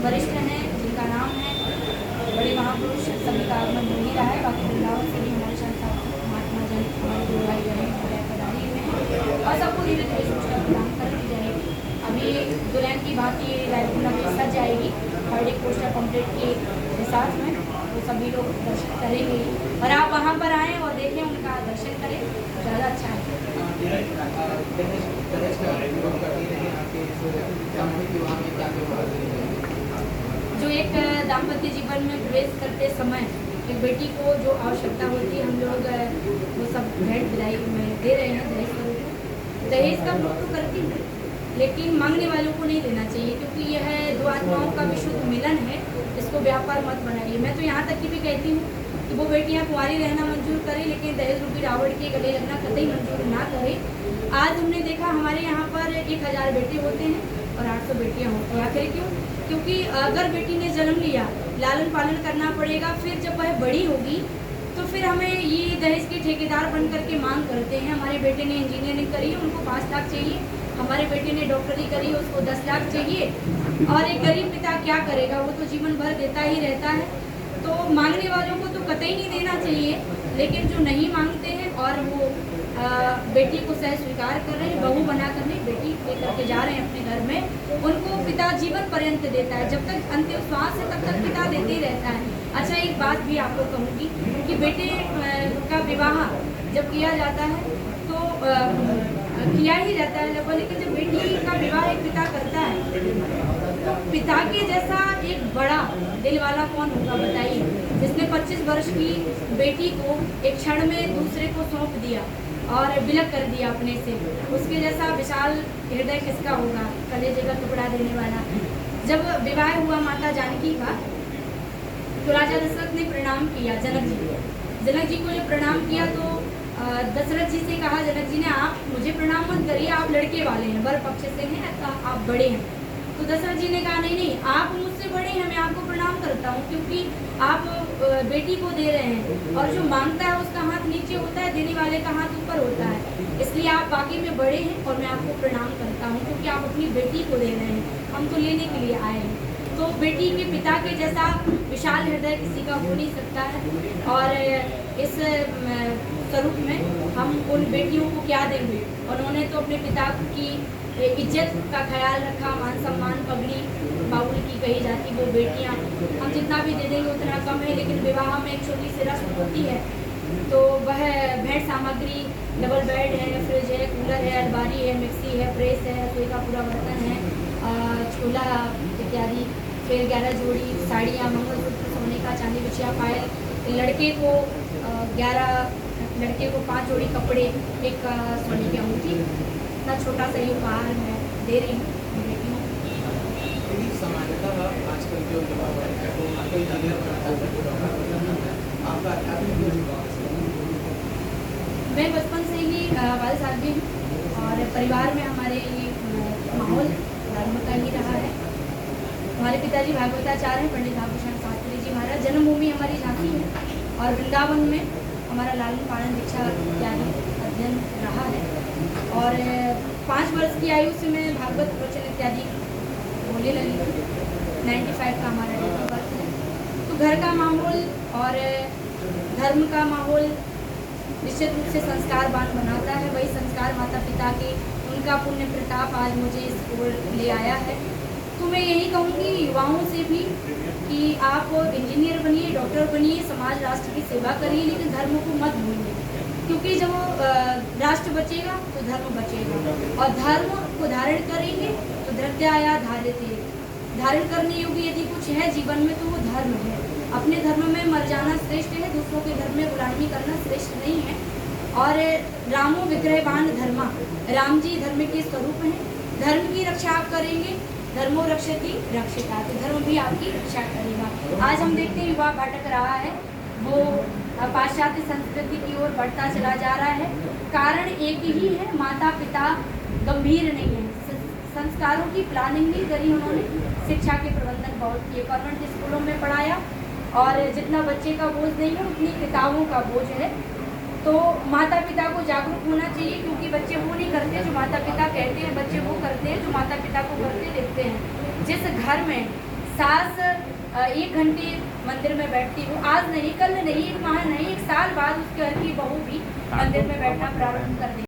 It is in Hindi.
वरिष्ठ हैं जिनका नाम है बड़े महापुरुष सभी का आगमन हो ही रहा है। बाकी वृंदावन से भी हमारे संस्था महात्मा जन हमारे गुरु भाई जन हमारे पदारी में हैं और सबको धीरे धीरे सूचना प्रदान कर दी जाएगी। अभी दुल्हन की भांति रायपुर में सज जाएगी बर्थडे पोस्टर पम्पलेट के साथ में, तो सभी लोग दर्शन करेंगे और आप वहाँ पर आएँ और देखें, उनका दर्शन करें, ज़्यादा अच्छा है। जो एक दाम्पत्य जीवन में प्रवेश करते समय एक बेटी को जो आवश्यकता होती है, हम लोग वो सब भेंट विदाई में दे रहे हैं दहेज स्वरूप में। दहेज का उपयोग तो करती है, लेकिन मांगने वालों को नहीं देना चाहिए, क्योंकि यह दो आत्माओं का विशुद्ध मिलन है। इसको व्यापार मत बनाइए। मैं तो यहाँ तक की भी कहती हूँ कि वो बेटियाँ कुंवारी रहना मंजूर करें, लेकिन दहेज रूपी रावण के गले लगना कतई मंजूर ना करें। आज हमने देखा हमारे यहाँ पर 1000 बेटे होते हैं और 800 बेटियाँ होती हैं। आखिर क्यों? क्योंकि अगर बेटी ने जन्म लिया, लालन पालन करना पड़ेगा, फिर जब वह बड़ी होगी तो फिर हमें ये दहेज के ठेकेदार बन करके मांग करते हैं। हमारे बेटे ने इंजीनियरिंग करी, उनको 5 लाख चाहिए। हमारे बेटे ने डॉक्टरी करी, उसको 10 लाख चाहिए। और एक गरीब पिता क्या करेगा? वो तो जीवन भर देता ही रहता है। तो मांगने वालों को तो कतई नहीं देना चाहिए, लेकिन जो नहीं मांगते हैं और वो बेटी को सह स्वीकार कर रहे हैं, बहू बना कर नहीं, बेटी लेकर के जा रहे हैं अपने घर में, उनको पिता जीवन पर्यंत देता है। जब तक अंतिम श्वास है तब तक पिता देते ही रहता है। अच्छा, एक बात भी आपको कहूँगी कि बेटे का विवाह जब किया जाता है तो किया ही जाता है लगभग, लेकिन जब बेटी का विवाह एक पिता करता है तो पिता के जैसा एक बड़ा दिल वाला कौन होगा बताइए, जिसने 25 वर्ष की बेटी को एक क्षण में दूसरे को सौंप दिया और विलग कर दिया अपने से। उसके जैसा विशाल हृदय किसका होगा, कलेजे का टुकड़ा देने वाला। जब विवाह हुआ माता जानकी का तो राजा दशरथ ने प्रणाम किया जनक जी को। जनक जी को जब प्रणाम किया तो दशरथ जी से कहा, जनक जी ने, आप मुझे प्रणाम मत करिए, आप लड़के वाले हैं, वर पक्ष से हैं, आप बड़े हैं। तो दशरथ जी ने कहा, नहीं नहीं, आप मुझसे बड़े हैं, मैं आपको प्रणाम करता हूँ, क्योंकि आप बेटी को दे रहे हैं और जो मांगता है उसका हाथ नीचे होता है, देने वाले का हाथ ऊपर होता है। इसलिए आप बाकी में बड़े हैं और मैं आपको प्रणाम करता हूँ, क्योंकि आप अपनी बेटी को दे रहे हैं, हम तो लेने के लिए आए हैं। तो बेटी के पिता के जैसा विशाल हृदय किसी का हो नहीं सकता है। और इस स्वरूप में हम उन बेटियों को क्या देंगे? उन्होंने तो अपने पिता की इज्जत का ख्याल रखा, मान सम्मान, पगड़ी बाबुल की कही जाती वो बेटियां, हम जितना भी दे देंगे उतना कम है। लेकिन विवाह में एक छोटी सी रस्म होती है, तो वह भेंट सामग्री, डबल बेड है, फ्रिज है, कूलर है, अलमारी है, मिक्सी है, प्रेस है, रसोई का पूरा बर्तन है, छोला इत्यादि, फिर 11 जोड़ी साड़ियाँ, मंगलसूत्र, सोने का, चांदी, बिछिया, पायल। लड़के को 5 जोड़ी कपड़े, एक सोने की अंगूठी। इतना छोटा सा ये उपहार मैं दे रही हूँ बेटियों। मैं बचपन से ही वाले साल भी हूँ और परिवार में हमारे ये माहौल धर्म का ही रहा है। हमारे पिताजी भागवताचार्य हैं, पंडित आभूषण शास्त्री जी महाराज। जन्मभूमि हमारी झांसी है और वृंदावन में हमारा लालन पालन दीक्षा इत्यादि अध्ययन रहा है। और 5 वर्ष की आयु से मैं भागवत प्रवचन इत्यादि बोलने लगी हूँ। 95 का हमारा डेट ऑफ बर्थ है। तो घर का माहौल और धर्म का माहौल निश्चित रूप से संस्कारवान बनाता है। वही संस्कार माता पिता के, उनका पुण्य प्रताप आज मुझे इस ओर ले आया है। तो मैं यही कहूँगी युवाओं से भी कि आप इंजीनियर बनिए, डॉक्टर बनिए, समाज राष्ट्र की सेवा करिए, लेकिन धर्म को मत भूलिए, क्योंकि जब राष्ट्र बचेगा तो धर्म बचेगा। और धर्म को धारण करेंगे तो धृत्याया धार्यते। धारण करने योग्य यदि कुछ है जीवन में तो वो धर्म है। अपने धर्म में मर जाना श्रेष्ठ है, दूसरों के धर्म में गुलामी करना श्रेष्ठ नहीं है। और रामो विग्रहवान धर्मा, राम जी धर्म के स्वरूप हैं। धर्म की रक्षा आप करेंगे, धर्मो रक्षति रक्षिता, तो धर्म भी आपकी रक्षा करेगा। आज हम देखते हैं युवा भटक रहा है, वो पाश्चात्य संस्कृति की ओर बढ़ता चला जा रहा है। कारण एक ही है, माता पिता गंभीर नहीं है, संस्कारों की प्लानिंग नहीं करी उन्होंने। शिक्षा के प्रबंधन बहुत किए, कॉन्वेंट स्कूलों में पढ़ाया और जितना बच्चे का बोझ नहीं है उतनी किताबों का बोझ है। तो माता पिता को जागरूक होना चाहिए, क्योंकि बच्चे वो नहीं करते जो माता पिता कहते हैं, बच्चे वो करते हैं जो माता पिता को करते देखते हैं। जिस घर में सास 1 घंटे मंदिर में बैठती हूँ, आज नहीं, कल नहीं, 1 माह नहीं, 1 साल बाद उस घर की बहू भी मंदिर में बैठना प्रारंभ कर देती है।